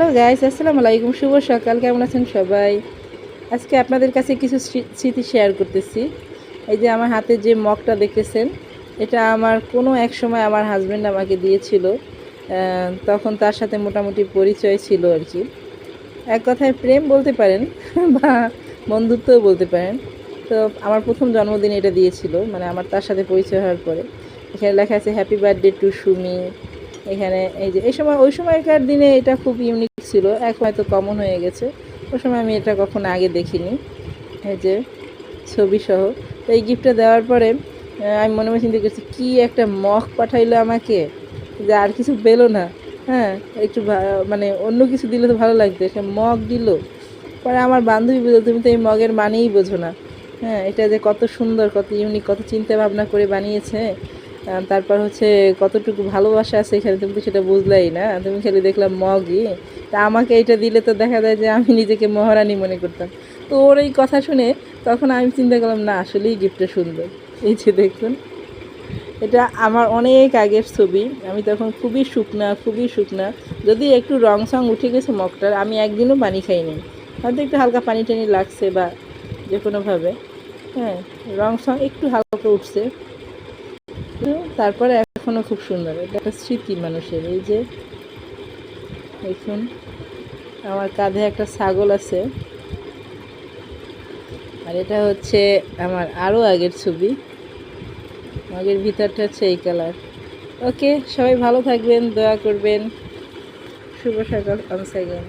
Hello guys, আসসালামু আলাইকুম। শুভ সকাল। কেমন আছেন সবাই? আজকে আপনাদের কাছে কিছু স্মৃতি শেয়ার করতেছি। এই যে আমার হাতে যে মগটা দেখতেছেন, এটা আমার কোনো এক সময় আমার হাজব্যান্ড আমাকে দিয়েছিল। তখন তার সাথে মোটামুটি পরিচয় ছিল আর কি। এক কথায় প্রেম বলতে পারেন বা বন্ধুত্বও বলতে পারেন। তো আমার প্রথম জন্মদিনে এটা দিয়েছিল, মানে আমার তার সাথে পরিচয় হওয়ার পরে। এখানে লেখা আছে হ্যাপি বার্থডে টু সুমি। এখানে এই যে ওই সময়কার দিনে এটা খুব ইউনিক ছিল, এখন হয়তো কমন হয়ে গেছে। ওই সময় আমি এটা কখনো আগে দেখিনি। এই যে ছবি সহ। তো এই গিফটটা দেওয়ার পরে আমি মনে মনে চিন্তা করছি কী একটা মগ পাঠাইলো আমাকে, যে আর কিছু পেলো না। হ্যাঁ, একটু মানে অন্য কিছু দিলে তো ভালো লাগতো, সে মগ দিল। পরে আমার বান্ধবী বলল, তুমি তো এই মগের মানেই বোঝো না। হ্যাঁ, এটা যে কত সুন্দর, কত ইউনিক, কত চিন্তা ভাবনা করে বানিয়েছে। তারপর হচ্ছে কতটুকু ভালোবাসা আছে এখানে, তুমি তো সেটা বুঝলাই না। তুমি খালি দেখলাম মগই। তা আমাকে এটা দিলে তো দেখা যায় যে আমি নিজেকে মহারানী মনে করতাম। তো ওর এই কথা শুনে তখন আমি চিন্তা করলাম, না আসলেই গিফটটা সুন্দর। এই যে দেখুন, এটা আমার অনেক আগের ছবি। আমি তখন খুবই শুকনা। যদি একটু রং সং উঠে গেছে মগটার, আমি একদিনও পানি খাইনি। হয়তো একটু হালকা পানি টানি লাগছে বা যে কোনোভাবে। হ্যাঁ, রং সং একটু হালকা উঠছে, তারপরে এখনও খুব সুন্দর। এটা একটা স্মৃতি মানুষের। এই যে দেখুন, আমার কাঁধে একটা ছাগল আছে। আর এটা হচ্ছে আমার আরও আগের ছবি। মগের ভিতরটা হচ্ছে এই কালার। ওকে, সবাই ভালো থাকবেন, দোয়া করবেন। শুভ সকাল অনস অ্যাগেন।